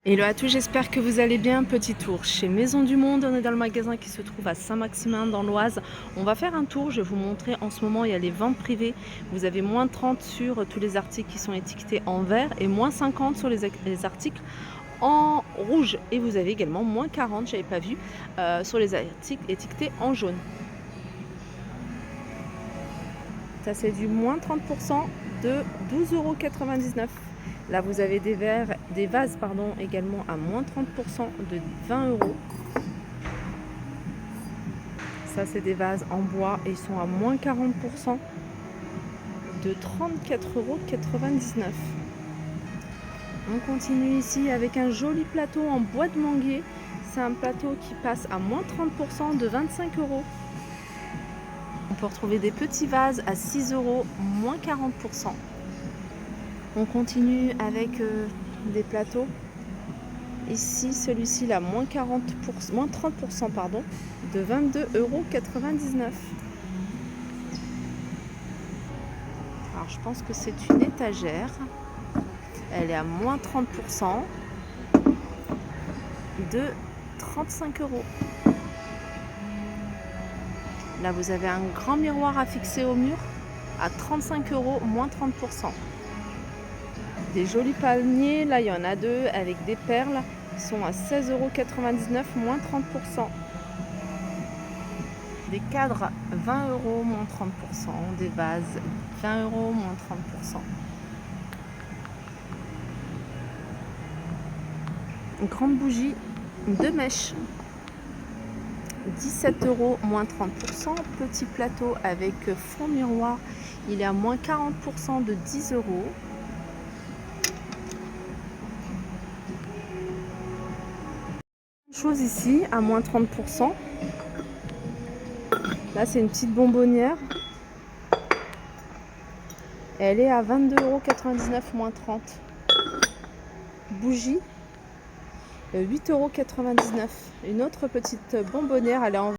Hello à tous, j'espère que vous allez bien. Petit tour chez Maison du Monde, on est dans le magasin qui se trouve à Saint-Maximin dans l'Oise. On va faire un tour, je vais vous montrer. En ce moment il y a les ventes privées, vous avez moins 30 sur tous les articles qui sont étiquetés en vert et moins 50 sur les articles en rouge. Et vous avez également moins 40, j'avais pas vu, sur les articles étiquetés en jaune. Ça c'est du moins 30% de 12,99 €. Là, vous avez des vases également à moins 30% de 20 €. Ça, c'est des vases en bois et ils sont à moins 40% de 34,99 €. On continue ici avec un joli plateau en bois de manguier. C'est un plateau qui passe à moins 30% de 25 €. On peut retrouver des petits vases à 6 €, moins 40%. On continue avec des plateaux. Ici, celui-ci, là, moins 30%, pardon, de 22,99 €. Alors, je pense que c'est une étagère. Elle est à moins 30% de 35 €. Là, vous avez un grand miroir à fixer au mur à 35 €, moins 30%. Des jolis paniers, là il y en a deux avec des perles, qui sont à 16,99 €, moins 30%. Des cadres 20 €, moins 30%. Des vases 20 €, moins 30%. Une grande bougie, 2 mèches, 17 €, moins 30%. Petit plateau avec fond miroir, il est à moins 40% de 10 €. Chose ici à moins 30%. Là, c'est une petite bonbonnière. Elle est à 22,99 € moins 30. Bougie, 8,99 €. Une autre petite bonbonnière, elle est en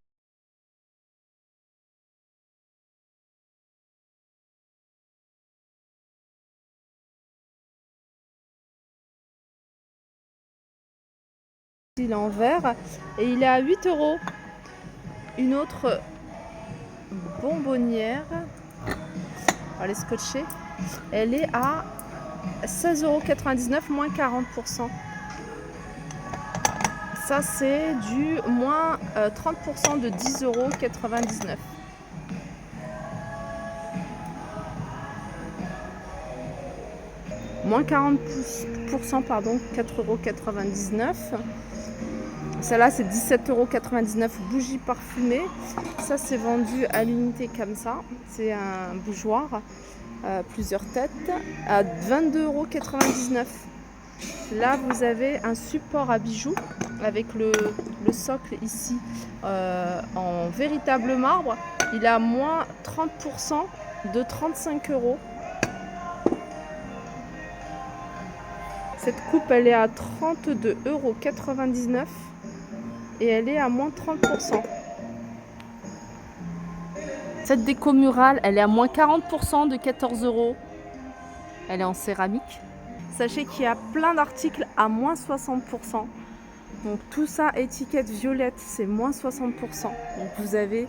verre et il est à 8 €. Une autre bonbonnière, on va les scotcher, elle est à 16,99 € moins 40%. Ça c'est du moins 30% de 10,99 €. Moins 40%, pardon, 4,99 €. Celle-là, c'est 17,99 € bougie parfumée. Ça, c'est vendu à l'unité comme ça. C'est un bougeoir, plusieurs têtes, à 22,99 €. Là, vous avez un support à bijoux avec le socle ici en véritable marbre. Il est à moins 30% de 35 €. Cette coupe, elle est à 32,99 € et elle est à moins 30%. Cette déco murale, elle est à moins 40% de 14 €. Elle est en céramique. Sachez qu'il y a plein d'articles à moins 60%. Donc tout ça, étiquette violette, c'est moins 60%. Donc vous avez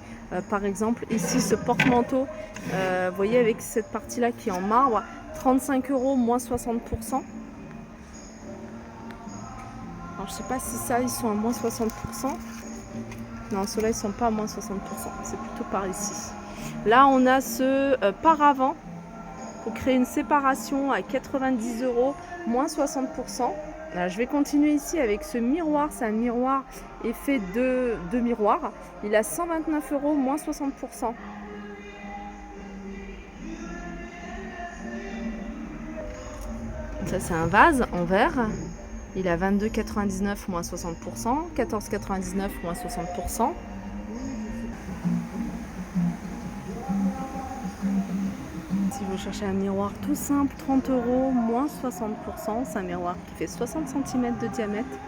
par exemple ici ce porte-manteau, vous voyez avec cette partie-là qui est en marbre, 35 €, moins 60%. Alors je sais pas si ça, ils sont à moins 60%. Non, ceux-là, ils sont pas à moins 60%. C'est plutôt par ici. Là, on a ce paravent pour créer une séparation à 90 €, moins 60%. Là, je vais continuer ici avec ce miroir. C'est un miroir effet de miroir. Il a 129 €, moins 60%. Ça, c'est un vase en verre. Il a 22,99 € moins 60%, 14,99 € moins 60%. Si vous cherchez un miroir tout simple, 30 € moins 60%. C'est un miroir qui fait 60 cm de diamètre.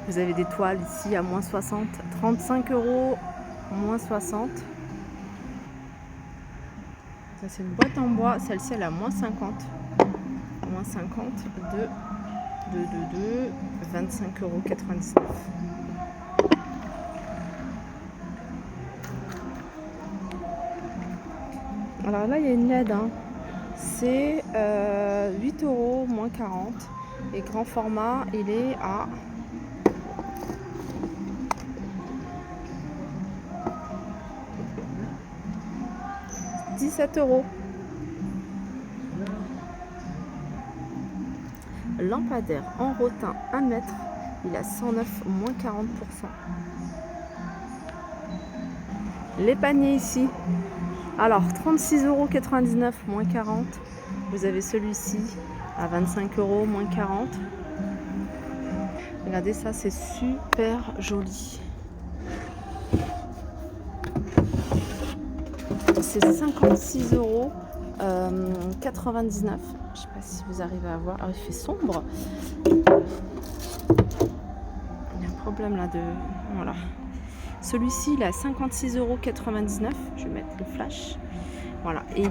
Vous avez des toiles ici à moins 60, 35 € moins 60. Ça, c'est une boîte en bois. Celle-ci, elle est à moins 50. Moins 50 de 25,99 €. Alors là, il y a une LED, hein. C'est 8 € moins 40. Et grand format, il est à 17 €. Lampadaire en rotin 1 mètre, il a 109 moins 40%. Les paniers ici, alors 36,99 € moins 40. Vous avez celui-ci à 25 € moins 40. Regardez ça, c'est super joli. C'est 56,99 €. Je sais pas si vous arrivez à voir. Ah, il fait sombre. Il y a un problème là de... Voilà. Celui-ci, il est à 56,99 €. Je vais mettre le flash. Voilà. Et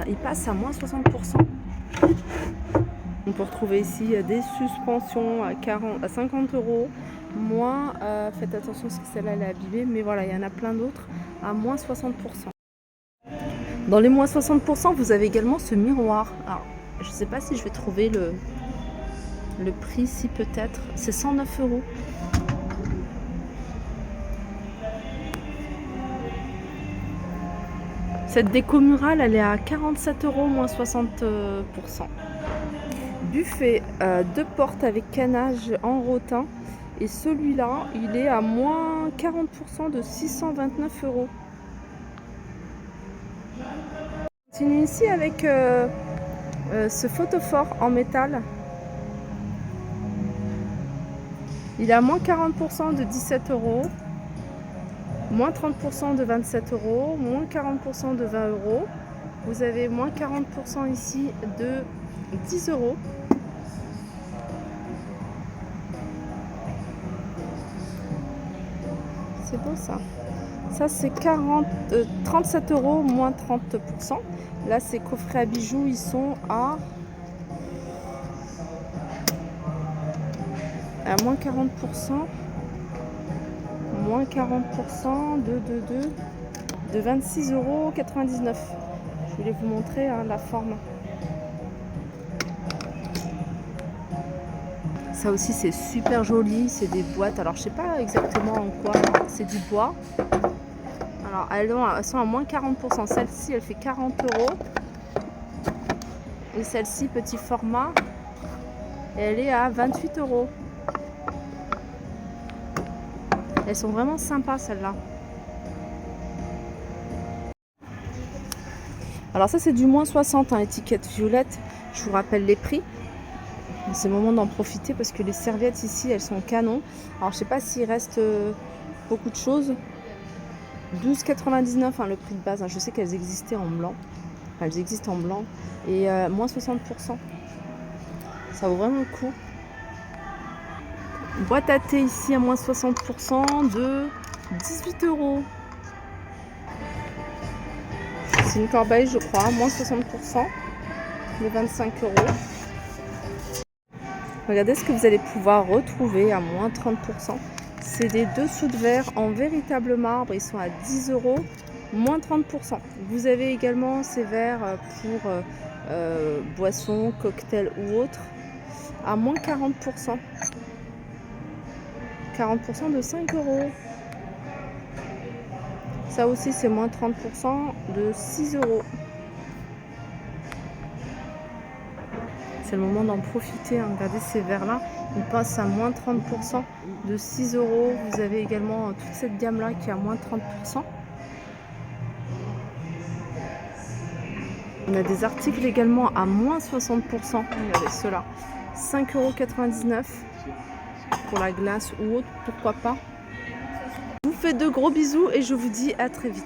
il passe à moins 60%. On peut retrouver ici des suspensions à 50 €. Moins, faites attention parce que celle-là, elle est abîmée. Mais voilà, il y en a plein d'autres à moins 60%. Dans les moins 60%, vous avez également ce miroir. Alors, je ne sais pas si je vais trouver le prix ici peut-être. C'est 109 €. Cette déco murale, elle est à 47 € moins 60%. Buffet 2 portes avec canage en rotin. Et celui-là, il est à moins 40% de 629 €. Continue ici avec ce photophore en métal. Il est à moins 40% de 17 €, moins 30% de 27 €, moins 40% de 20 €. Vous avez moins 40% ici de 10 €. C'est beau ça. Ça c'est 37 € moins 30%. Là ces coffrets à bijoux, ils sont à moins 40%. Moins 40% de 26,99 €. Je voulais vous montrer la forme. Ça aussi c'est super joli, c'est des boîtes. Alors je sais pas exactement en quoi, c'est du bois. Alors elles sont à moins 40%. Celle-ci elle fait 40 €. Et celle-ci petit format, elle est à 28 €. Elles sont vraiment sympas celles-là. Alors ça c'est du moins 60, hein, étiquette violette. Je vous rappelle les prix. C'est le moment d'en profiter parce que les serviettes ici elles sont canon. Alors je sais pas s'il reste beaucoup de choses. 12,99 € hein, le prix de base. Je sais qu'elles existaient en blanc. Enfin, elles existent en blanc. Et moins 60%. Ça vaut vraiment le coup. Boîte à thé ici à moins 60% de 18 €. C'est une corbeille je crois, moins 60% de 25 €. Regardez ce que vous allez pouvoir retrouver à moins 30%. C'est des dessous de verre en véritable marbre. Ils sont à 10 €, moins 30%. Vous avez également ces verres pour boissons, cocktails ou autres à moins 40%. 40% de 5 €. Ça aussi c'est moins 30% de 6 €. C'est le moment d'en profiter, hein. Regardez ces verres là, ils passent à moins 30% de 6 €. Vous avez également toute cette gamme là qui est à moins 30%. On a des articles également à moins 60%. Regardez ceux-là, 5,99 € pour la glace ou autre, pourquoi pas. Je vous fais de gros bisous et je vous dis à très vite.